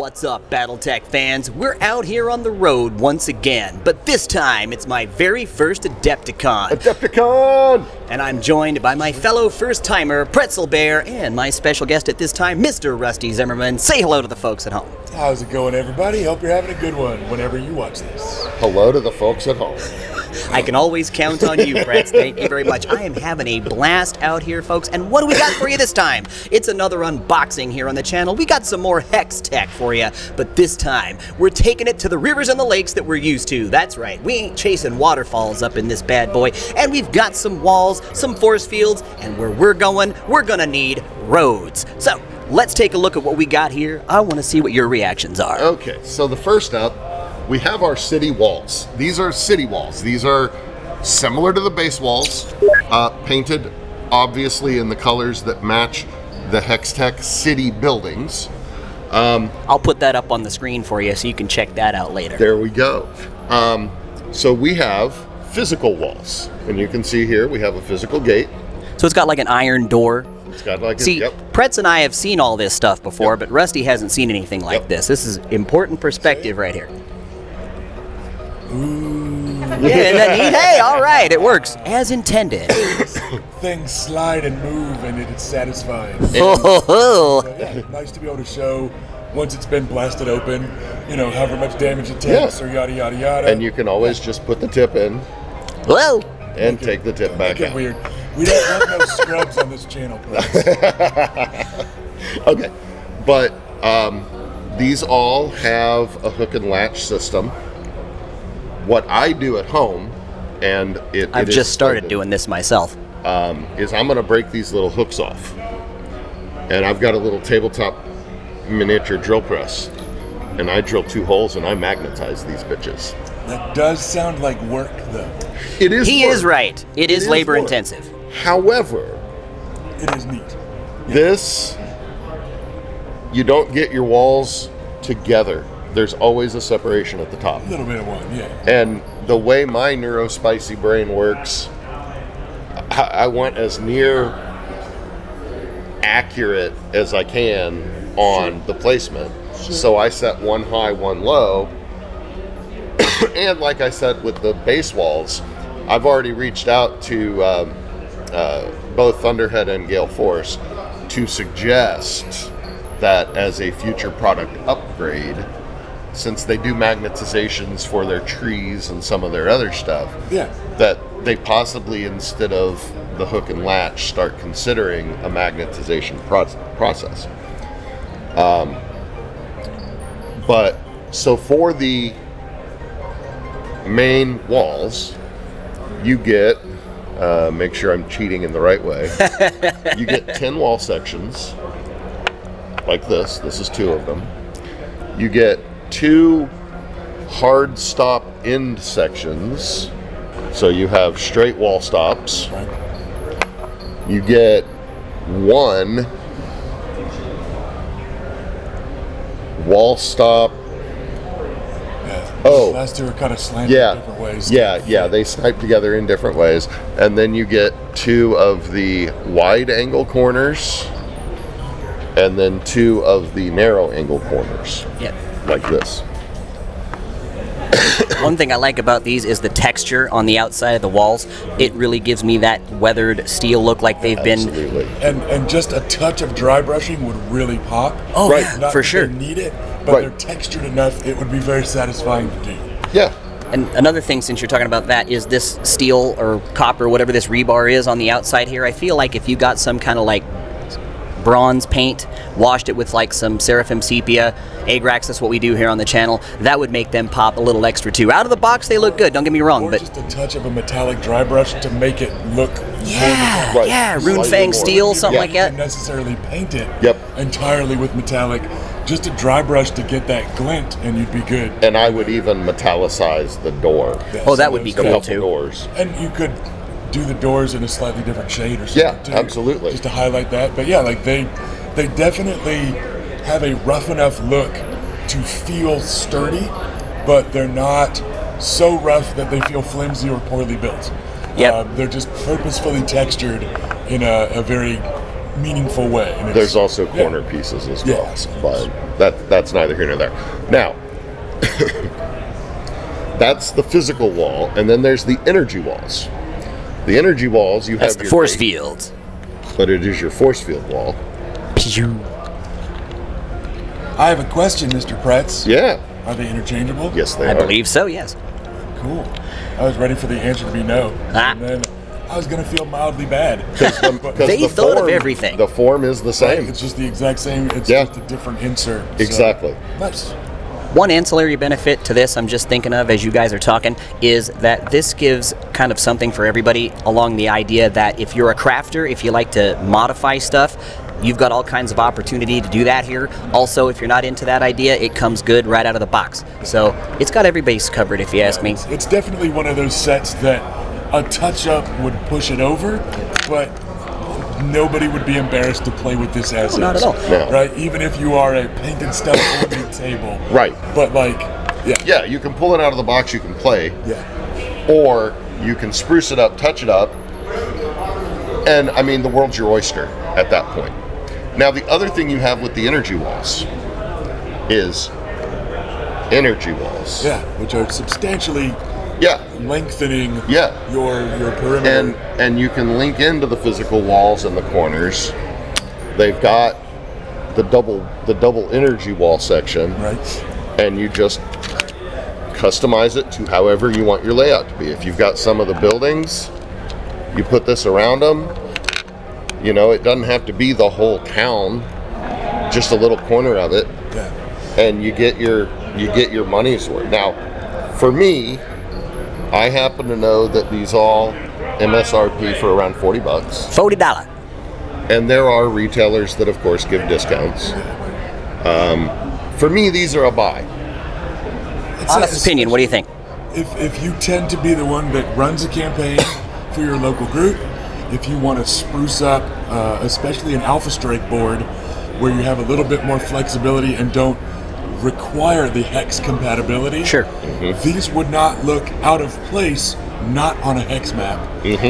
What's up, Battletech fans? We're out here on the road once again, but this time it's my very first Adepticon. Adepticon! And I'm joined by my fellow first-timer, PRETZELBEAR, and my special guest at this time, Mr. Rusty Zimmerman. Say hello to the folks at home. How's it going, everybody? Hope you're having a good one whenever you watch this. Hello to the folks at home. I can always count on you, Pretz. Thank you very much. I am having a blast out here, folks. And what do we got for you this time? It's another unboxing here on the channel. We got some more Hextech for you, but this time we're taking it to the rivers and the lakes that we're used to. That's right. We ain't chasing waterfalls up in this bad boy. And we've got some walls, some force fields, and where we're gonna need roads. So let's take a look at what we got here. I want to see what your reactions are. Okay, so the first up, we have our city walls. These are city walls. These are similar to the base walls, painted obviously in the colors that match the Hextech city buildings. I'll put that up on the screen for you so you can check that out later. There we go. So we have physical walls, and you can see here we have a physical gate. So it's got like an iron door. It's got like See, Pretz and I have seen all this stuff before, but Rusty hasn't seen anything like this. This is important perspective right here. Yeah, isn't that neat? Hey, all right, it works as intended. Things slide and move, and it's satisfying. Oh, So, yeah, nice to be able to show once it's been blasted open, you know, however much damage it takes, or yada yada yada. And you can always just put the tip in Whoa! and take the tip back Make it out. weird. We don't have no scrubs on this channel, please. Okay, but these all have a hook and latch system. What I do at home, and I've just started doing this myself. is I'm going to break these little hooks off. And I've got a little tabletop miniature drill press. And I drill 2 holes and I magnetize these bitches. That does sound like work, though. It is He work. is right. It is labor work. intensive. However, It is neat. this, you don't get your walls together. There's always a separation at the top. A little bit of one, yeah. And the way my neurospicy brain works, I want as near accurate as I can on the placement. So I set one high, one low. And like I said with the base walls, I've already reached out to both Thunderhead and Gale Force to suggest that as a future product upgrade, since they do magnetizations for their trees and some of their other stuff, that they possibly, instead of the hook and latch, start considering a magnetization process. But so for the main walls, you get, make sure I'm cheating in the right way, you get 10 wall sections like this. This is 2 of them. You get 2 hard stop end sections, so you have straight wall stops. You get 1 wall stop. The last 2 are kind of slanted in different ways. Yeah, they snipe together in different ways. And then you get 2 of the wide angle corners, and then 2 of the narrow angle corners. Yep. Like this. One thing I like about these is the texture on the outside of the walls. It really gives me that weathered steel look, like they've Absolutely. been. And just a touch of dry brushing would really pop. Oh, Right. yeah, Not for that sure. they need it, but they're textured enough, it would be very satisfying to do. Yeah. And another thing, since you're talking about that, is this steel or copper, whatever this rebar is on the outside here. I feel like if you got some kind of like bronze paint, washed it with like some Seraphim sepia, Agrax, that's what we do here on the channel, that would make them pop a little extra too. Out of the box, they look good, don't get me wrong, Or but just a touch of a metallic dry brush to make it look yeah, Right. yeah, Slightly Rune Fang more. steel, something Yeah. like You that. don't necessarily paint it Yep. entirely with metallic. Just a dry brush to get that glint, and you'd be good. And I would even metallicize the door. Yeah, Oh, so that would be there's cool Couple too. doors. And you could do the doors in a slightly different shade or something Yeah, too. absolutely. Just to highlight that. But yeah, like they definitely have a rough enough look to feel sturdy, but they're not so rough that they feel flimsy or poorly built. Yep. They're just purposefully textured in a very meaningful way. And There's also corner pieces as well, but that's neither here nor there. Now, that's the physical wall, and then there's the energy walls. The energy walls, you That's have the your force base, field. but it is your force field wall. I have a question, Mr. Pretz. Yeah. Are they interchangeable? Yes, they I are. believe so, yes. Cool. I was ready for the answer to be no. Ah. And then I was going to feel mildly bad. They thought of everything. The form is the same. It's just the exact same. It's Yeah. just a different insert. So, Exactly. nice. One ancillary benefit to this I'm just thinking of as you guys are talking is that this gives kind of something for everybody along the idea that if you're a crafter, if you like to modify stuff, you've got all kinds of opportunity to do that here. Also, if you're not into that idea, it comes good right out of the box. So it's got every base covered if you ask me. It's definitely one of those sets that a touch-up would push it over, but nobody would be embarrassed to play with this as not is, at all. No. right? Even if you are a painted stuff on your table, Right. But like, Yeah, you can pull it out of the box, you can play, yeah, or you can spruce it up, touch it up, and I mean, the world's your oyster at that point. Now, the other thing you have with the energy walls is energy walls. yeah, which are substantially Yeah. lengthening Yeah. your perimeter. And you can link into the physical walls and the corners. They've got the double energy wall section, right. and you just customize it to however you want your layout to be. If you've got some of the buildings, you put this around them. You know, it doesn't have to be the whole town, just a little corner of it, Yeah. and you get your money's worth. Now, for me, I happen to know that these all MSRP for around $40, $40. and there are retailers that, of course, give discounts. For me, these are a buy. It's Honest opinion, what do you think? If you tend to be the one that runs a campaign for your local group, if you want to spruce up, especially an Alpha Strike board, where you have a little bit more flexibility and don't require the hex compatibility, Sure. these would not look out of place, not on a hex map.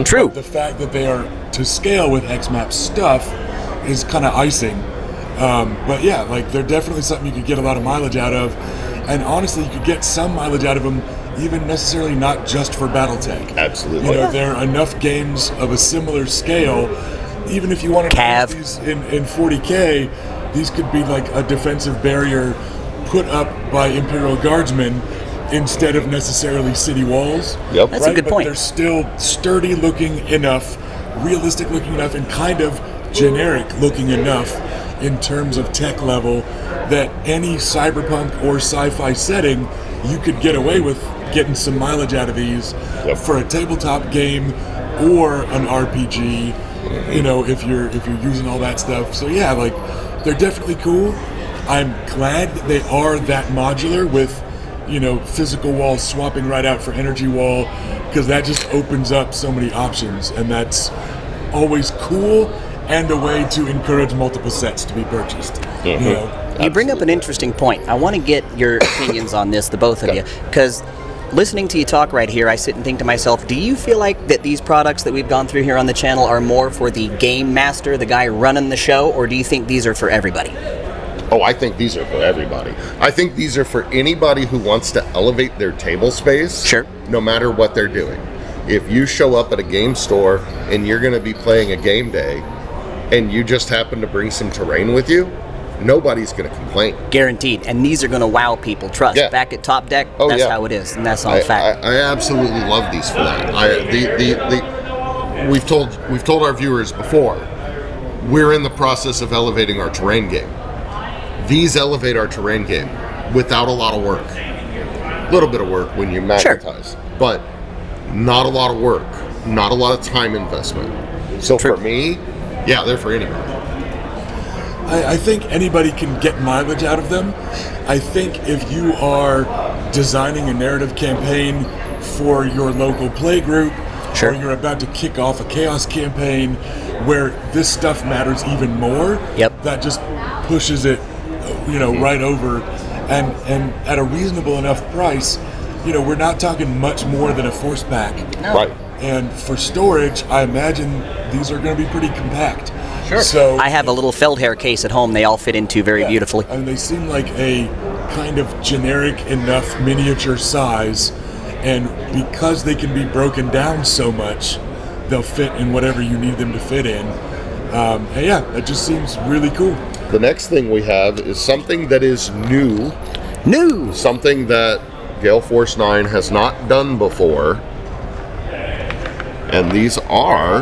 True. The fact that they are to scale with hex map stuff is kind of icing. But yeah, like they're definitely something you could get a lot of mileage out of, and honestly, you could get some mileage out of them, even necessarily not just for Battletech. Absolutely. You know, there are enough games of a similar scale. Even if you wanted Cav. to use these in 40K, these could be like a defensive barrier put up by Imperial Guardsmen instead of necessarily city walls. Yep. That's a good But point. they're still sturdy looking enough, realistic looking enough, and kind of generic looking enough in terms of tech level that any cyberpunk or sci-fi setting, you could get away with getting some mileage out of these for a tabletop game or an RPG. You know, if you're using all that stuff. So yeah, like they're definitely cool. I'm glad that they are that modular with, you know, physical walls swapping right out for energy wall, because that just opens up so many options, and that's always cool and a way to encourage multiple sets to be purchased. You know, You bring up an interesting point. I want to get your opinions on this, the both of you, because listening to you talk right here, I sit and think to myself, do you feel like that these products that we've gone through here on the channel are more for the game master, the guy running the show, or do you think these are for everybody? Oh, I think these are for everybody. I think these are for anybody who wants to elevate their table space. Sure. No matter what they're doing. If you show up at a game store and you're going to be playing a game day and you just happen to bring some terrain with you, nobody's going to complain. Guaranteed. And these are going to wow people. Trust. Yeah. Back at Top Deck, Oh, that's yeah. how it is, and that's all fact. I absolutely love these for that. We've told our viewers before, we're in the process of elevating our terrain game. These elevate our terrain game without a lot of work. A little bit of work when you magnetize, but not a lot of work, not a lot of time investment. So True. for me, yeah, they're for anybody. I think anybody can get mileage out of them. I think if you are designing a narrative campaign for your local play group, Sure. or you're about to kick off a chaos campaign where this stuff matters even more, Yep. that just pushes it, you know, right over, and at a reasonable enough price. You know, we're not talking much more than a force pack. No. Right. And for storage, I imagine these are going to be pretty compact. Sure. So I have a little Feldherr case at home. They all fit into very beautifully. And they seem like a kind of generic enough miniature size, and because they can be broken down so much, they'll fit in whatever you need them to fit in. And yeah, that just seems really cool. The next thing we have is something that is new. New! Something that Gale Force 9 has not done before. And these are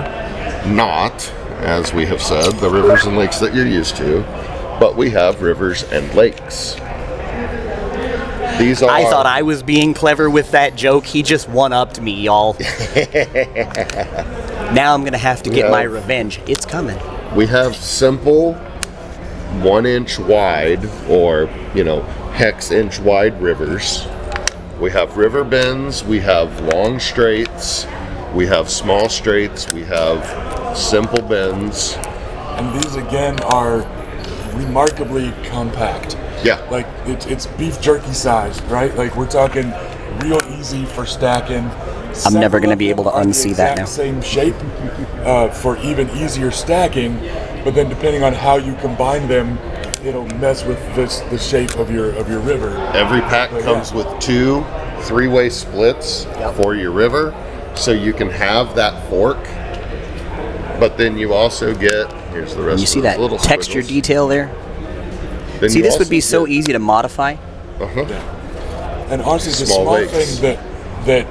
not, as we have said, the rivers and lakes that you're used to, but we have rivers and lakes. These are... I thought I was being clever with that joke. He just one-upped me, y'all. Now I'm going to have to get my revenge. It's coming. We have simple 1 inch wide, or, hex inch wide rivers. We have river bends, we have long straights, we have small straights, we have simple bends. And these again are remarkably compact. Yeah. Like it's beef jerky sized, right? Like we're talking real easy for stacking. I'm never going to be able to unsee that now. Same shape for even easier stacking, but then depending on how you combine them, it'll mess with the shape of your river. Every pack comes with 2 3-way splits for your river, so you can have that fork. But then you also get, here's the rest. You see of that little texture squiggles. detail there? Then See, you this would also be so get- easy to modify. And honestly, the Small small lakes. thing that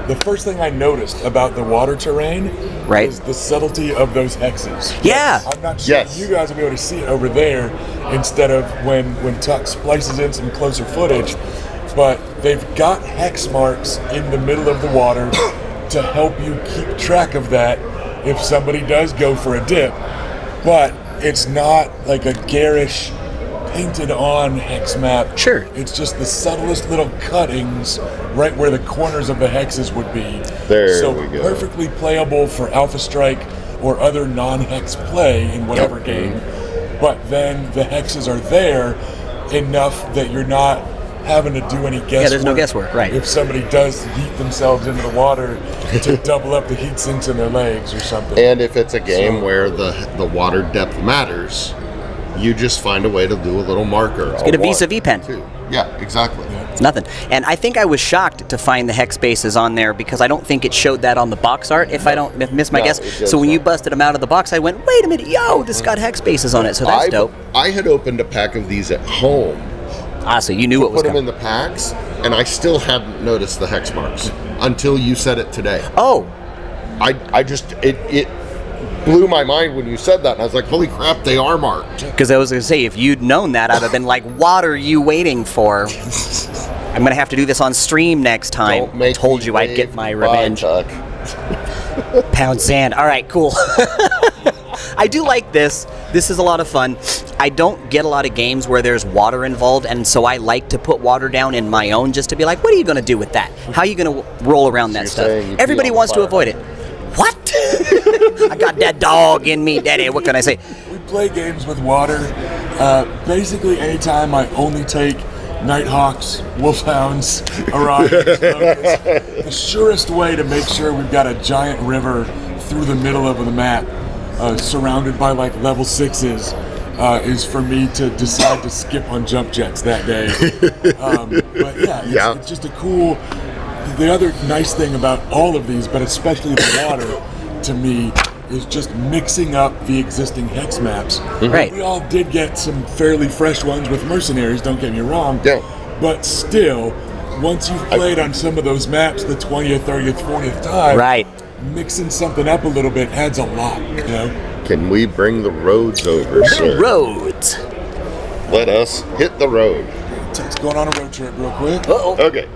the first thing I noticed about the water terrain Right. is the subtlety of those hexes. Yeah. I'm not sure Yes. you guys will be able to see it over there instead of when Tuck splices in some closer footage, but they've got hex marks in the middle of the water to help you keep track of that if somebody does go for a dip. But it's not like a garish painted on hex map. Sure. It's just the subtlest little cuttings right where the corners of the hexes would be. There so we go. Perfectly playable for Alpha Strike or other non-hex play in whatever game. But then the hexes are there enough that you're not having to do any guesswork. Yeah, there's no guesswork, right. If somebody does heat themselves into the water to double up the heat sinks in their legs or something. And if it's a game where the water depth matters, you just find a way to do a little marker. Get a vis-a-vis pen. Yeah, exactly. It's nothing. And I think I was shocked to find the hex bases on there because I don't think it showed that on the box art, if I don't miss my No, guess. it does So when you not. busted them out of the box, I went, wait a minute, yo, this got hex bases on it, so that's dope. I had opened a pack of these at home, Ah, so you knew it was put them in coming. the packs, and I still hadn't noticed the hex marks until you said it today. Oh, I just, it blew my mind when you said that, and I was like, holy crap, they are marked. because I was going to say, if you'd known that, I'd have been like, what are you waiting for? I'm going to have to do this on stream next time. Don't make I told me you I'd get wave my goodbye, revenge. Tuck. Pound sand. All right, cool. I do like this. This is a lot of fun. I don't get a lot of games where there's water involved, and so I like to put water down in my own just to be like, what are you going to do with that? How are you going to roll around that you're stuff? saying you pee Everybody on the wants to fire. avoid it. What? I got that dog in me, daddy. What can I say? We play games with water. Basically, anytime I only take Nighthawks, Wolfhounds, Orions, the surest way to make sure we've got a giant river through the middle of the map, surrounded by like level 6s, is for me to decide to skip on jump jets that day. But yeah, it's just a cool. The other nice thing about all of these, but especially the water, to me, is just mixing up the existing hex maps. Right. We all did get some fairly fresh ones with mercenaries, don't get me wrong. Yeah. But still, once you've played on some of those maps the 20th, 30th, 40th time, Right. mixing something up a little bit adds a lot, you know? Can we bring the roads over, sir? Roads. Let us hit the road. Tuck's going on a road trip real quick. Uh-oh. Okay,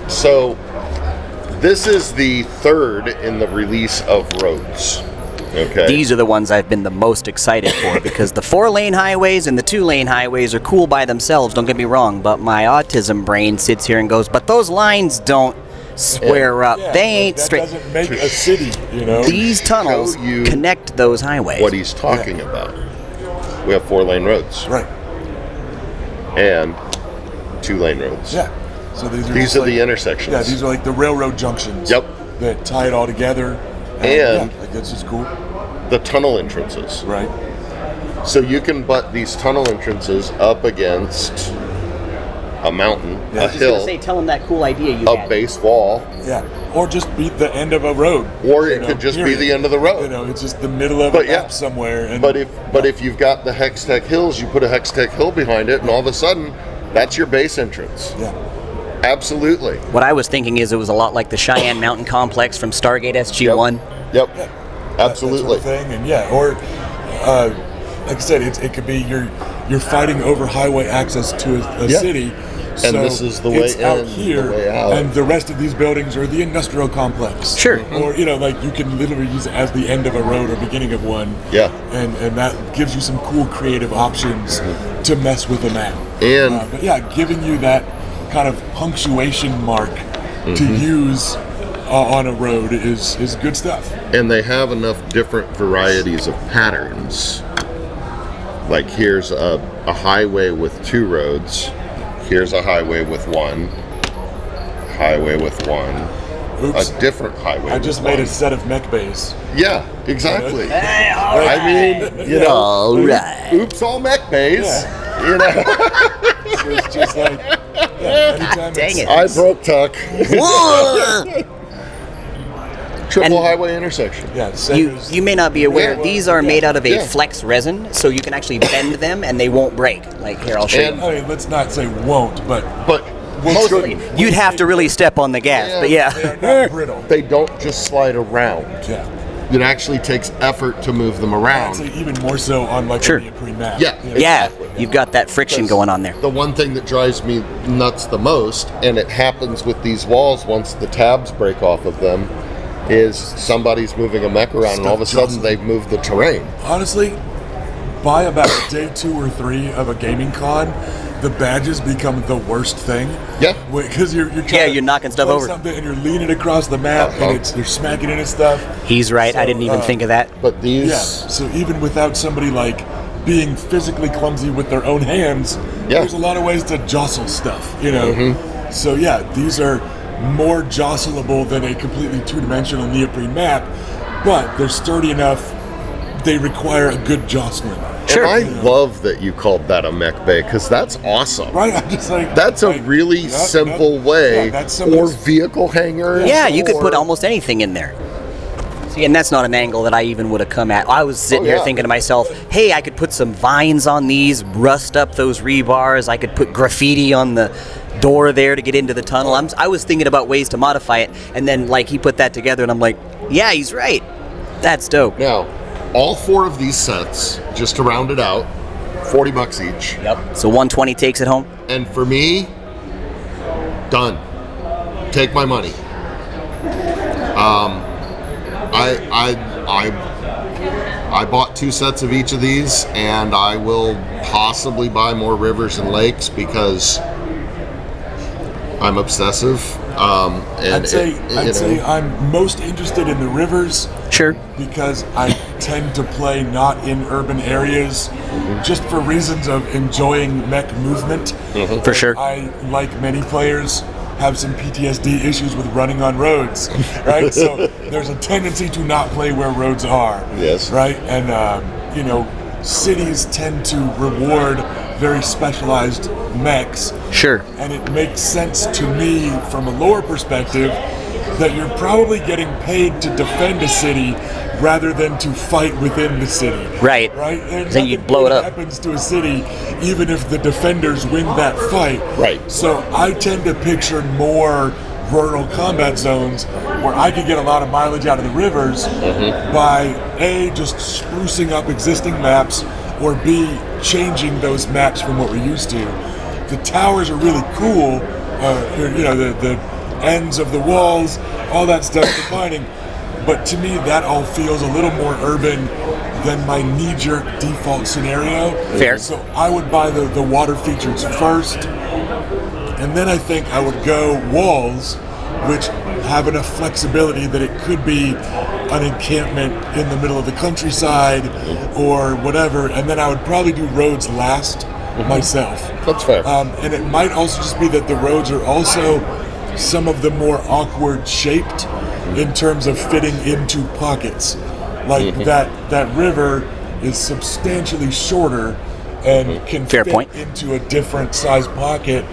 so this is the third in the release of roads. Okay. These are the ones I've been the most excited for because the 4-lane highways and the 2-lane highways are cool by themselves, don't get me wrong, but my autism brain sits here and goes, but those lines don't square up. Yeah, They but ain't that straight. doesn't make a city, you know? These tunnels Show you connect those highways. what he's talking about. We have 4-lane roads Right. and 2-lane roads. Yeah. So these are These just are like, the intersections. Yeah, these are like the railroad junctions. Yep. That tie it all together. And- yeah, like this is cool. the tunnel entrances. Right. So you can butt these tunnel entrances up against a mountain, Yeah. a I I was gonna hill, say, tell them that cool idea you a had. base wall, Yeah. Or just be the end of a road. or you it know, could just period. be the end of the road. You know, it's just the middle of But a yeah. map somewhere. And But if you've got the Hextech Hills, you put a Hextech Hill behind it, and all of a sudden, that's your base entrance. yeah. Absolutely. What I was thinking is it was a lot like the Cheyenne Mountain Complex from Stargate SG-1. Yep. Yeah. Absolutely. That sort of thing. And yeah, or like I said, it could be you're fighting over highway access to a Yeah. city. And this is the way it's out in, the here, way out. and the rest of these buildings are the industrial complex. Sure. Or like you can literally use it as the end of a road or beginning of one. Yeah. And that gives you some cool creative options to mess with the map. And But yeah, giving you that kind of punctuation mark to use on a road is good stuff. and they have enough different varieties of patterns. Like here's a highway with 2 roads. Here's a highway with 1. Highway with 1. Oops. A different highway. I just with made a 1. set of mech bays. Yeah, exactly. Hey, all I mean, you know, All right. oops, all mech bays. You know, So it's just like, anytime dang it. I broke Tuck. Whoa! Triple And- highway intersection. Yeah, You may not be aware, Yeah. these are made out of a Yeah. flex resin, so you can actually bend them and they won't break. Like, here, I'll show And- you. I mean, let's not say won't, but But Well, most sure. You'd have to really step on the gas, but they are not brittle. they don't just slide around. Yeah. It actually takes effort to move them I'd around. say even more so on like Sure. a pre-map. Yeah. Yeah, you've got that friction going on there. The one thing that drives me nuts the most, and it happens with these walls once the tabs break off of them, is somebody's moving a mech around and all of a sudden they've moved the terrain. Honestly, by about day 2 or 3 of a gaming con, the badges become the worst thing. Yeah. Because you're trying Yeah, to you're knocking stuff play over. something and you're leaning across the map Uh-huh. and you're smacking into stuff. He's right, I So, didn't even think of that. But these, Yeah. So even without somebody like being physically clumsy with their own hands, Yeah. there's a lot of ways to jostle stuff, you know. Mm-hmm. So yeah, these are more jostleable than a completely two-dimensional neoprene map, but they're sturdy enough. They require a good jostling. Sure. and I love that you called that a mech bay because that's awesome. Right? I'm just like That's a like, really yeah, simple way, yeah, that's or somebody's- vehicle hangers. Yeah, you could put or- almost anything in there. See, and that's not an angle that I even would have come at. I was sitting Oh, here yeah. thinking to myself, hey, I could put some vines on these, rust up those rebars. I could put graffiti on the door there to get into the tunnel. I was thinking about ways to modify it, and then like he put that together, and I'm like, yeah, he's right. That's dope. Now, all 4 of these sets, just to round it out, $40 each. Yep. So 120 takes it home. And for me, done. Take my money. I bought 2 sets of each of these, and I will possibly buy more rivers and lakes because I'm obsessive. And I'd say you know, I'm most interested in the rivers Sure. because I tend to play not in urban areas just for reasons of enjoying mech movement. For sure. I, like many players, have some PTSD issues with running on roads, right? So there's a tendency to not play where roads are. Yes. Right? And, cities tend to reward very specialized mechs. Sure. And it makes sense to me from a lore perspective that you're probably getting paid to defend a city rather than to fight within the city. Right. Right? And Then you'd nothing blow it good up. happens to a city even if the defenders win that fight. Right. So I tend to picture more rural combat zones where I could get a lot of mileage out of the rivers by A, just sprucing up existing maps, or B, changing those maps from what we're used to. The towers are really cool, the ends of the walls, all that stuff combining. But to me, that all feels a little more urban than my knee-jerk default scenario. Fair. So I would buy the water features first, and then I think I would go walls, which have enough flexibility that it could be an encampment in the middle of the countryside or whatever, and then I would probably do roads last myself. That's fair. And it might also just be that the roads are also some of the more awkward shaped in terms of fitting into pockets. Like that river is substantially shorter and can Fair fit point. into a different size pocket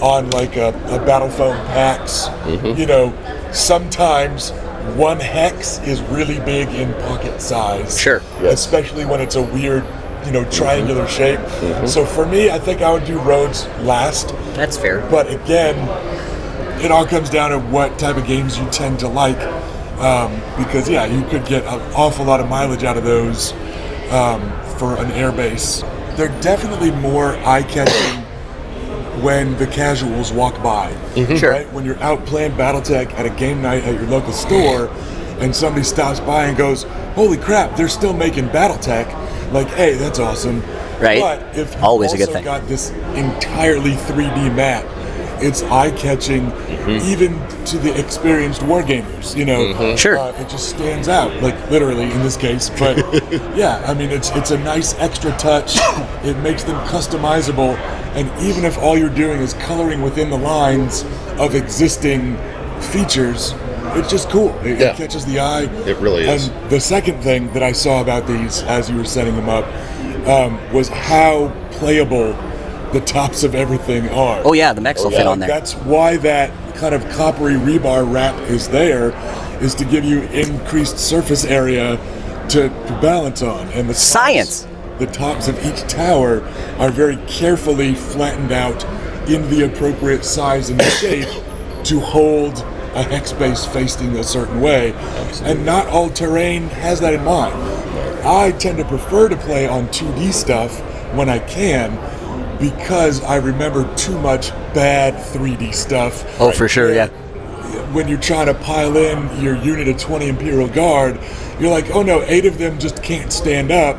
on like a Battle Foam PAX. You know, sometimes one hex is really big in pocket size. Sure. Especially when it's a weird, you know, triangular shape. So for me, I think I would do roads last. That's fair. But again, it all comes down to what type of games you tend to like. Because yeah, you could get an awful lot of mileage out of those for an airbase. They're definitely more eye-catching when the casuals walk by. Sure. Right? When you're out playing Battletech at a game night at your local store, and somebody stops by and goes, "Holy crap, they're still making Battletech!" Like, hey, that's awesome. Right. But if you Always a also good thing. got this entirely 3D map, it's eye-catching, even to the experienced wargamers. You know, Sure. It just stands out, like literally in this case. But yeah, I mean, it's a nice extra touch. It makes them customizable, and even if all you're doing is coloring within the lines of existing features, it's just cool. It catches the eye. It really is. And the second thing that I saw about these as you were setting them up was how playable the tops of everything are. Oh yeah, the mechs will fit on there. That's why that kind of coppery rebar wrap is there, is to give you increased surface area to balance on. And the Science. The tops of each tower are very carefully flattened out in the appropriate size and shape to hold a hex base facing a certain way. And not all terrain has that in mind. I tend to prefer to play on 2D stuff when I can, because I remember too much bad 3D stuff. Oh, for sure, yeah. When you're trying to pile in your unit of 20 Imperial Guard, you're like, oh no, 8 of them just can't stand up,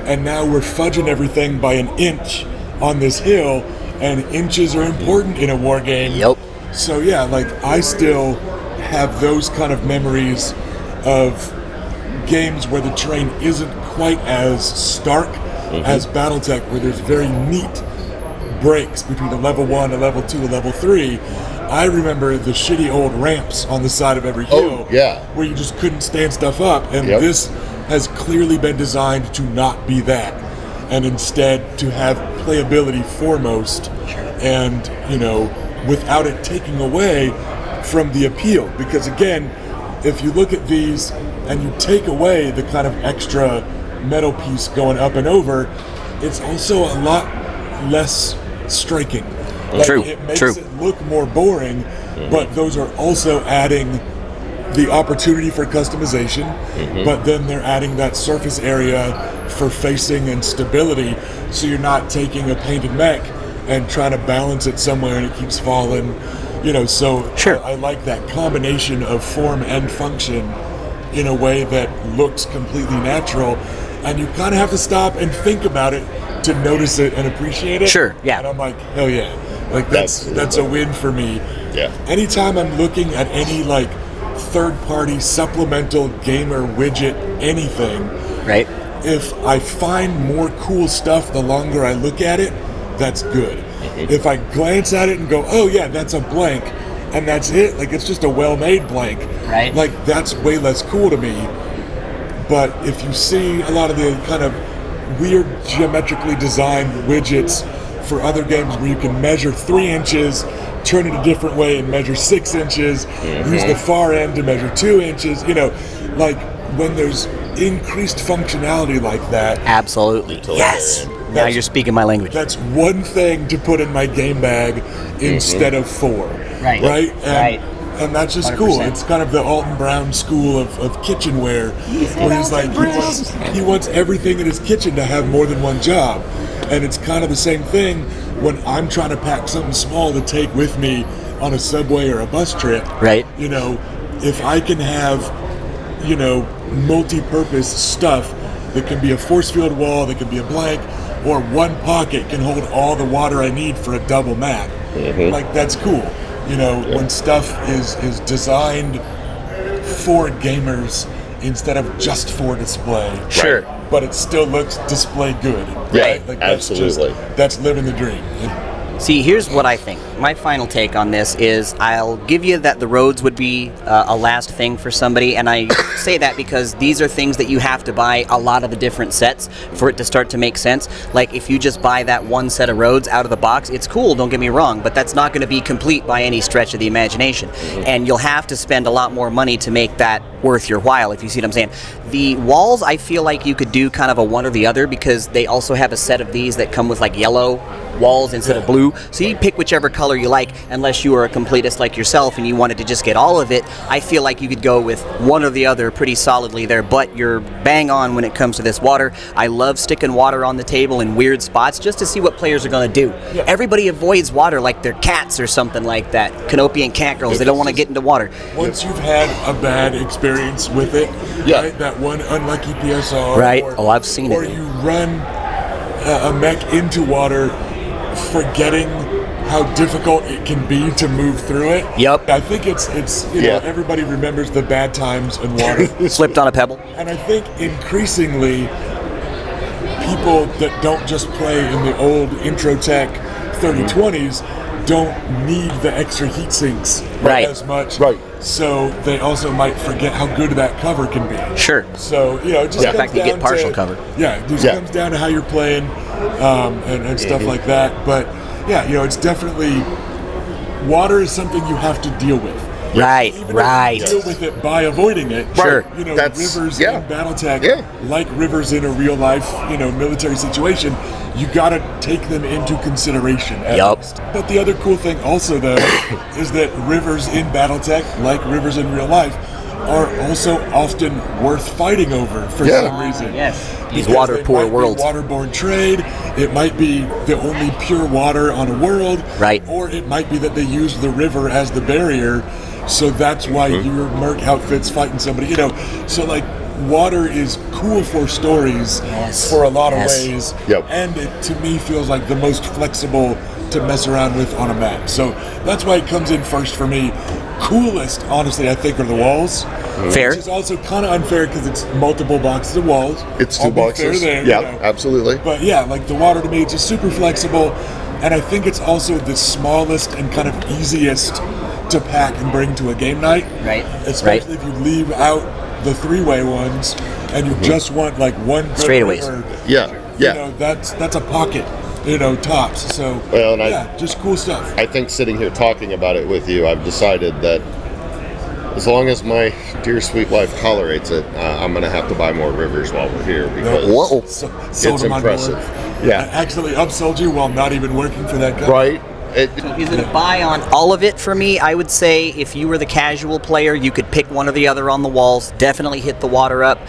and now we're fudging everything by an inch on this hill, and inches are important in a war game. Yep. So yeah, like I still have those kind of memories of games where the terrain isn't quite as stark as Battletech, where there's very neat breaks between a level 1, a level 2, a level 3. I remember the shitty old ramps on the side of every hill where you just couldn't stand stuff up, and this has clearly been designed to not be that, and instead to have playability foremost, and you know, without it taking away from the appeal. Because again, if you look at these and you take away the kind of extra metal piece going up and over, it's also a lot less striking. Like, True. It makes it look more boring, but those are also adding the opportunity for customization, but then they're adding that surface area for facing and stability, so you're not taking a painted mech and trying to balance it somewhere and it keeps falling. You know, so I like that combination of form and function in a way that looks completely natural, and you kind of have to stop and think about it to notice it and appreciate it. Sure, yeah. And I'm like, hell yeah. Like that's a win for me. Yeah. Anytime I'm looking at any like third-party supplemental gamer widget anything, Right. if I find more cool stuff the longer I look at it, that's good. If I glance at it and go, oh yeah, that's a blank, and that's it, like it's just a well-made blank, Right. like that's way less cool to me. But if you see a lot of the kind of weird geometrically designed widgets for other games where you can measure 3 inches, turn it a different way and measure 6 inches, use the far end to measure 2 inches, you know, like when there's increased functionality like that. Absolutely. Yes. Now you're speaking my language. That's one thing to put in my game bag instead of 4. Right. Right? Right. And that's just cool. 100%. It's kind of the Alton Brown school of kitchenware, where he's like, he wants everything in his kitchen to have more than one job. And it's kind of the same thing when I'm trying to pack something small to take with me on a subway or a bus trip. Right. You know, if I can have, you know, multi-purpose stuff that can be a force field wall, that can be a blank, or one pocket can hold all the water I need for a double map. Like, that's cool. You know, when stuff is designed for gamers instead of just for display. Sure. But it still looks display good. Right. Like Absolutely. That's living the dream. See, here's what I think. My final take on this is I'll give you that the roads would be a last thing for somebody, and I say that because these are things that you have to buy a lot of the different sets for it to start to make sense. Like, if you just buy that one set of roads out of the box, it's cool, don't get me wrong, but that's not going to be complete by any stretch of the imagination. And you'll have to spend a lot more money to make that worth your while, if you see what I'm saying. The walls, I feel like you could do kind of a one or the other, because they also have a set of these that come with like yellow walls instead of blue, so you pick whichever color you like, unless you are a completist like yourself and you wanted to just get all of it. I feel like you could go with one or the other pretty solidly there, but you're bang on when it comes to this water. I love sticking water on the table in weird spots just to see what players are going to do. Yeah. Everybody avoids water like they're cats or something like that. Canopian cat girls, they don't want to get into water. Once you've had a bad experience with it, right, that one unlucky PSR, right? Or, I've seen or it. Or you run a mech into water, forgetting how difficult it can be to move through it. Yep. I think it's you know, everybody remembers the bad times in water. Slipped on a pebble. And I think increasingly people that don't just play in the old Intro Tech 3020s don't need the extra heat sinks as much. Right. So they also might forget how good that cover can be. Sure. So, you know, it just comes in fact, you down get partial to, cover. Yeah, it just comes down to how you're playing and stuff like that. But yeah, you know, it's definitely, water is something you have to deal with. Right, Even right. If you deal with it by avoiding it. Sure. You know, That's- rivers yeah. in Battletech, like rivers in a real life, you know, military situation, you got to take them into consideration at least. But the other cool thing also, though, is that rivers in Battletech, like rivers in real life, are also often worth fighting over for some reason. Yes. These Because water it poor might be worlds. Waterborne trade. It might be the only pure water on a world. Right. Or it might be that they use the river as the barrier, so that's why your merc outfit's fighting somebody. You know, so like water is cool for stories for a lot of ways. And it, to me, feels like the most flexible to mess around with on a map. So that's why it comes in first for me. Coolest, honestly, I think, are the walls. Fair. Which is also kind of unfair because it's multiple boxes of walls. It's two I'll be boxes. fair there, Yeah, you know. absolutely. But yeah, like the water to me, it's just super flexible, and I think it's also the smallest and kind of easiest to pack and bring to a game night. Right. Especially if you leave out the three-way ones and you just want like one good straightaways. river, Yeah. You know, that's a pocket. You know, tops. So Well, and just cool stuff. I think sitting here talking about it with you, I've decided that as long as my dear sweet wife tolerates it, I'm going to have to buy more rivers while we're here because Sold it's them on impressive. board. Yeah. I actually upsold you while not even working for that guy. Right. So if you're going to buy on all of it for me, I would say if you were the casual player, you could pick one or the other on the walls, definitely hit the water up.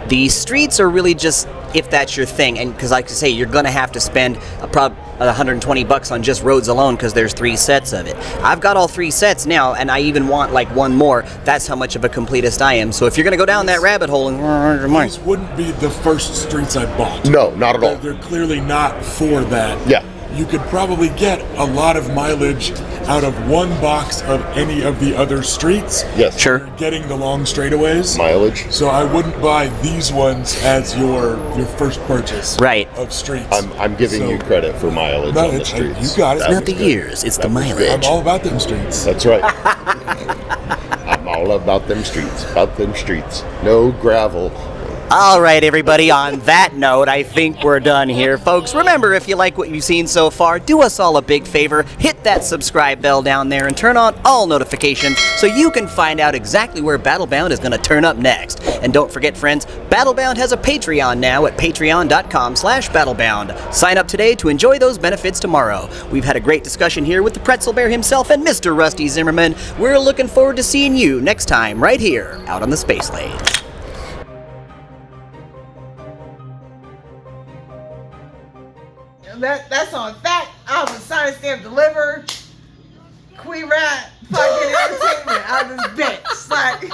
The streets are really just if that's your thing, and because like I say, you're going to have to spend $120 on just roads alone because there's 3 sets of it. I've got all 3 sets now, and I even want like one more. That's how much of a completist I am. So if you're going to go down that rabbit hole, These wouldn't be the first streets I bought. No, not at all. They're clearly not for that. Yeah. You could probably get a lot of mileage out of one box of any of the other streets. Yes. Sure. You're getting the long straightaways. Mileage. So I wouldn't buy these ones as your first purchase. Right. Of streets. I'm giving you credit for mileage No, on the it's- streets. you got it. That It's not was the good. years, it's the That was mileage. good. I'm all about them streets. That's right. I'm all about them streets. About them streets. No gravel. All right, everybody, on that note, I think we're done here. Folks, remember, if you like what you've seen so far, do us all a big favor. Hit that subscribe bell down there and turn on all notifications so you can find out exactly where Battlebound is going to turn up next. And don't forget, friends, Battlebound has a Patreon now at patreon.com/Battlebound. Sign up today to enjoy those benefits tomorrow. We've had a great discussion here with the PRETZELBEAR himself and Mr. Rusty Zimmerman. We're looking forward to seeing you next time right here out on the Space Lane. That's on fact. I was sign stamp delivered. Queen Rat fucking entertainment out of this bitch. Like